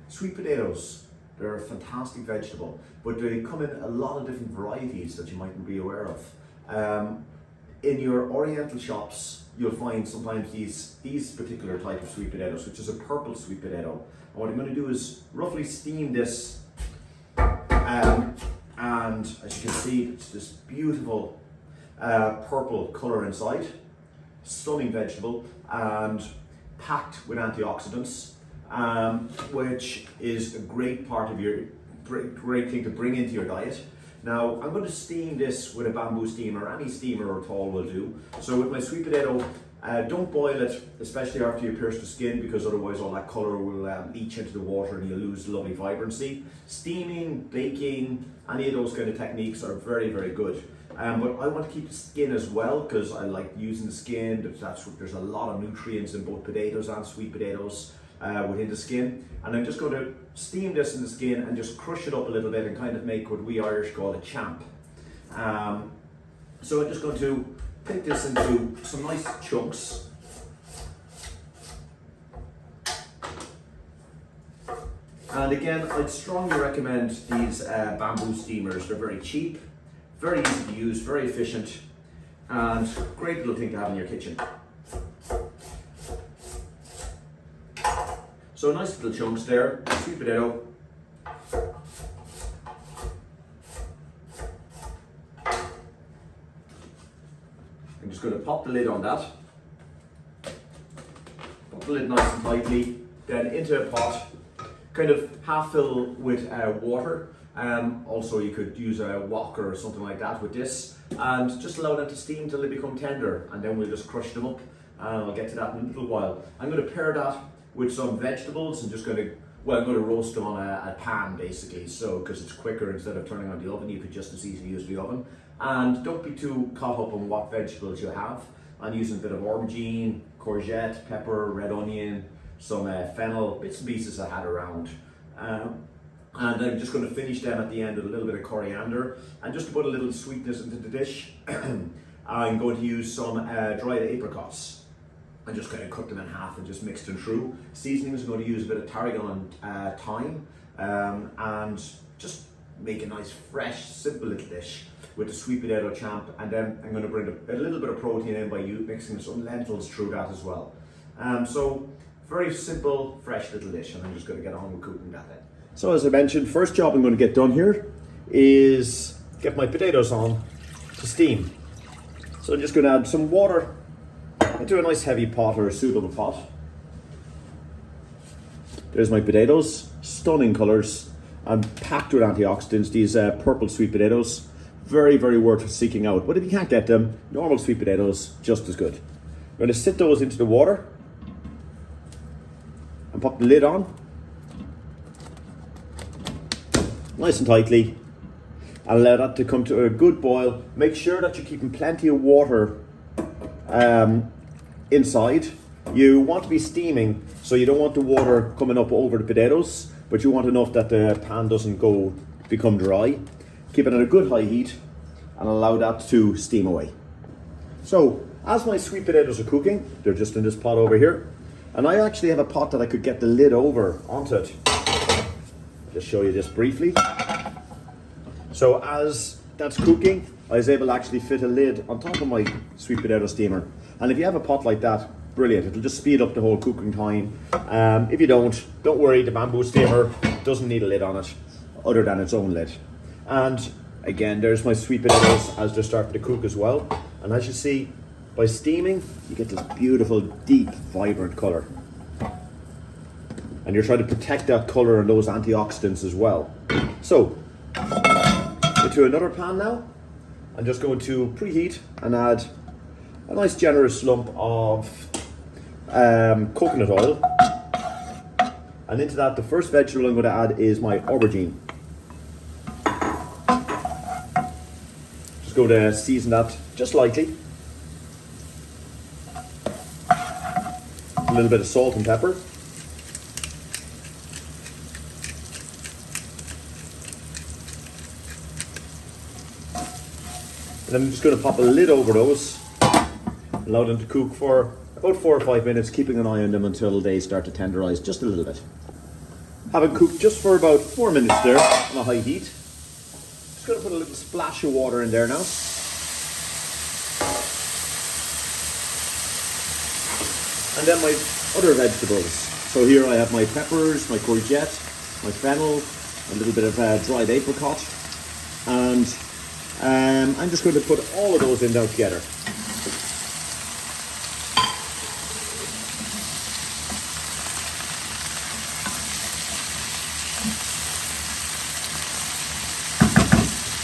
Sweet potatoes, they're a fantastic vegetable, but they come in a lot of different varieties that you mightn't be aware of. In your Oriental shops, you'll find sometimes these particular type of sweet potatoes, which is a purple sweet potato. And what I'm going to do is roughly steam this, and as you can see, it's this beautiful purple color inside. Stunning vegetable and packed with antioxidants, which is a great part of your great thing to bring into your diet. Now I'm going to steam this with a bamboo steamer. Any steamer at all will do. So with my sweet potato, don't boil it, especially after you pierce the skin, because otherwise all that colour will leach into the water and you'll lose the lovely vibrancy. Steaming, baking, any of those kind of techniques are very, very good. But I want to keep the skin as well, because I like using the skin. There's a lot of nutrients in both potatoes and sweet potatoes within the skin. And I'm just going to steam this in the skin and just crush it up a little bit and kind of make what we Irish call a champ. So I'm just going to pick this into some nice chunks. And again, I'd strongly recommend these bamboo steamers. They're very cheap, very easy to use, very efficient, and great little thing to have in your kitchen. So nice little chunks there, sweet potato. I'm just going to pop the lid on that. Pop the lid nice and tightly, then into a pot, kind of half fill with water. Also you could use a wok or something like that with this, and just allow them to steam till they become tender, and then we'll just crush them up, and I'll get to that in a little while. I'm going to pair that with some vegetables. I'm going to roast them on a pan basically, so because it's quicker. Instead of turning on the oven, you could just as easily use the oven. And don't be too caught up on what vegetables you have. I'm using a bit of aubergine, courgette, pepper, red onion, some fennel, bits and pieces I had around. And I'm just going to finish them at the end with a little bit of coriander. And just to put a little sweetness into the dish, I'm going to use some dried apricots. And just kind of cut them in half and just mix them through. Seasonings, I'm going to use a bit of tarragon and thyme, and just make a nice, fresh, simple little dish with the sweet potato champ. And then I'm going to bring a little bit of protein in by mixing some lentils through that as well. So very simple, fresh little dish, and I'm just going to get on with cooking that then. So as I mentioned, first job I'm going to get done here is get my potatoes on to steam. So I'm just going to add some water into a nice heavy pot or a suitable pot. There's my potatoes, stunning colours and packed with antioxidants. These purple sweet potatoes, very, very worth seeking out. But if you can't get them, normal sweet potatoes, just as good. I'm going to sit those into the water and pop the lid on, nice and tightly, and allow that to come to a good boil. Make sure that you're keeping plenty of water inside. You want to be steaming, so you don't want the water coming up over the potatoes, but you want enough that the pan doesn't become dry. Keep it at a good high heat and allow that to steam away. So as my sweet potatoes are cooking, they're just in this pot over here, and I actually have a pot that I could get the lid over onto it. I'll just show you this briefly. So as that's cooking, I was able to actually fit a lid on top of my sweet potato steamer. And if you have a pot like that, brilliant. It'll just speed up the whole cooking time. If you don't worry, the bamboo steamer doesn't need a lid on it other than its own lid. And again, there's my sweet potatoes as they're starting to cook as well. And as you see, by steaming, you get this beautiful, deep, vibrant color. And you're trying to protect that color and those antioxidants as well. So, into another pan now. I'm just going to preheat and add a nice generous lump of coconut oil. And into that, the first vegetable I'm going to add is my aubergine. Just going to season that just lightly. A little bit of salt and pepper. And I'm just going to pop a lid over those, allow them to cook for about 4 or 5 minutes, keeping an eye on them until they start to tenderize just a little bit. Have it cooked just for about 4 minutes there on a high heat. Just going to put a little splash of water in there now. And then my other vegetables. So here I have my peppers, my courgette, my fennel, a little bit of dried apricot. And I'm just going to put all of those in now together.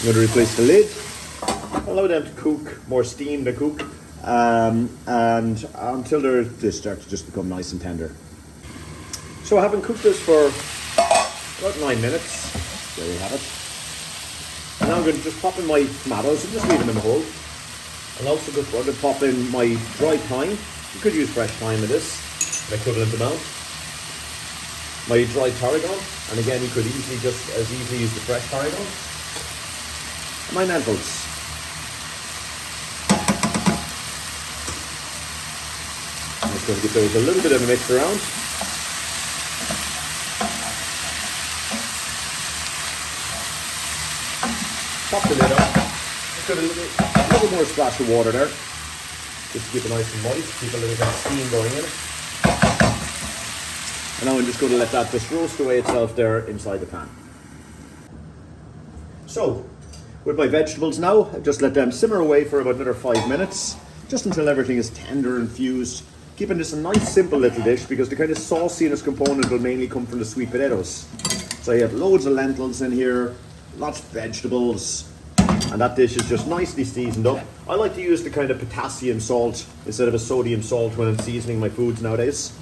I'm going to replace the lid, allow them to cook, more steam to cook, and until they start to just become nice and tender. So I haven't cooked this for about 9 minutes. There we have it. And now I'm going to just pop in my tomatoes and just leave them in the hole. And also just going to pop in my dry thyme. You could use fresh thyme in this, an equivalent amount. My dried tarragon, and again you could just as easily use the fresh tarragon. And my lentils. I'm just going to give those a little bit of a mix around. Pop the lid up. Just got a little more splash of water there, just to keep it nice and moist, keep a little bit of steam going in it. And now I'm just going to let that just roast away itself there inside the pan. So, with my vegetables now, I just let them simmer away for about another 5 minutes, just until everything is tender and fused. Keeping this a nice simple little dish because the kind of sauciness component will mainly come from the sweet potatoes. So you have loads of lentils in here, lots of vegetables, and that dish is just nicely seasoned up. I like to use the kind of potassium salt instead of a sodium salt when I'm seasoning my foods nowadays.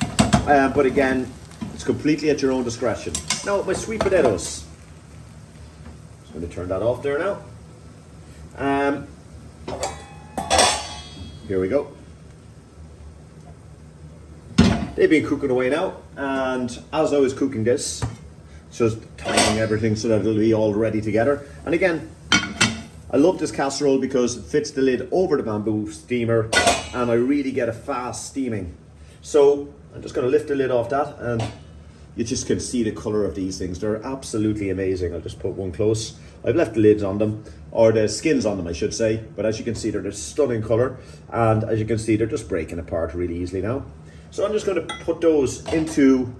But again, it's completely at your own discretion. Now my sweet potatoes. Just going to turn that off there now. Here we go. They've been cooking away now, and as I was cooking this, just timing everything so that it'll be all ready together. And again, I love this casserole because it fits the lid over the bamboo steamer, and I really get a fast steaming. So I'm just going to lift the lid off that, and you just can see the color of these things. They're absolutely amazing. I'll just put one close. I've left the lids on them, or the skins on them I should say, but as you can see they're a stunning color, and as you can see they're just breaking apart really easily now. So I'm just going to put those into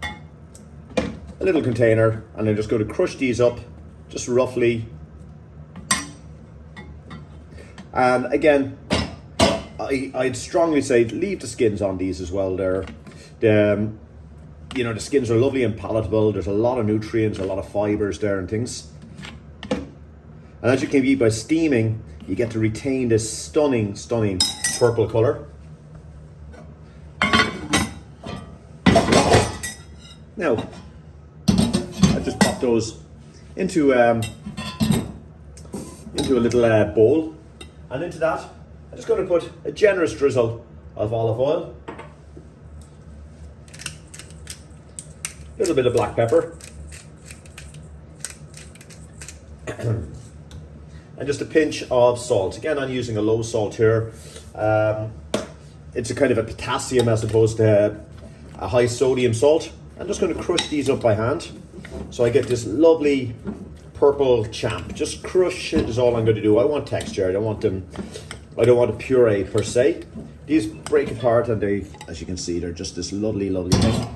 a little container, and I'm just going to crush these up just roughly. And again, I'd strongly say leave the skins on these as well. The skins are lovely and palatable. There's a lot of nutrients, a lot of fibers there and things. And as you can see by steaming, you get to retain this stunning purple color. Now, I just pop those into a little bowl, and into that I'm just going to put a generous drizzle of olive oil, a little bit of black pepper, and just a pinch of salt. Again, I'm using a low salt here. It's a kind of a potassium as opposed to a high sodium salt. I'm just going to crush these up by hand, so I get this lovely purple champ. Just crush it is all I'm going to do. I want texture. I don't want a puree per se. These break apart, and they, as you can see, they're just this lovely thing.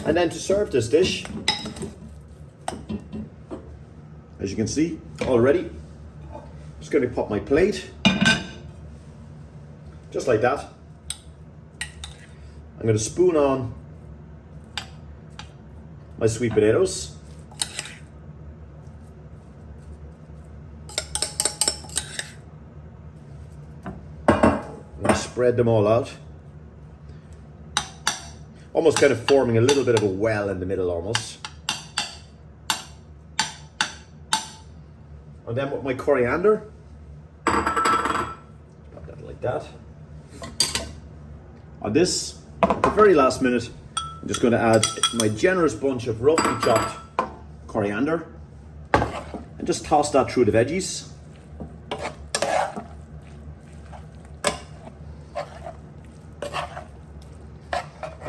And then to serve this dish, as you can see already, I'm just going to pop my plate. Just like that. I'm going to spoon on my sweet potatoes. I'm going to spread them all out. Almost kind of forming a little bit of a well in the middle almost. And then with my coriander, pop that like that. On this, at the very last minute, I'm just going to add my generous bunch of roughly chopped coriander and just toss that through the veggies.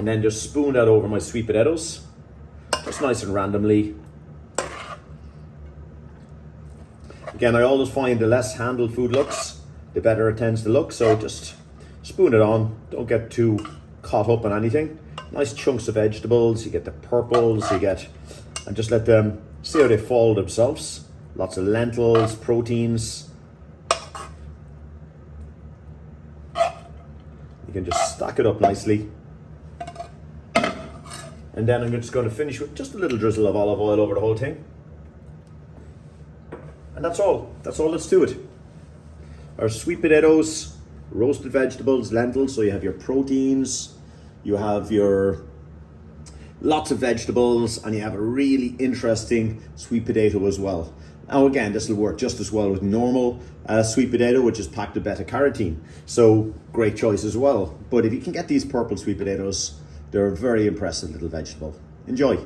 And then just spoon that over my sweet potatoes, just nice and randomly. Again, I always find the less handled food looks, the better it tends to look. So just spoon it on, don't get too caught up on anything. Nice chunks of vegetables, you get the purples, and just let them see how they fall themselves. Lots of lentils, proteins. You can just stack it up nicely. And then I'm just going to finish with just a little drizzle of olive oil over the whole thing. And that's all that's to it. Our sweet potatoes, roasted vegetables, lentils, so you have your proteins, you have your lots of vegetables, and you have a really interesting sweet potato as well. Now again, this will work just as well with normal sweet potato, which is packed with beta-carotene. So great choice as well. But if you can get these purple sweet potatoes, they're a very impressive little vegetable. Enjoy.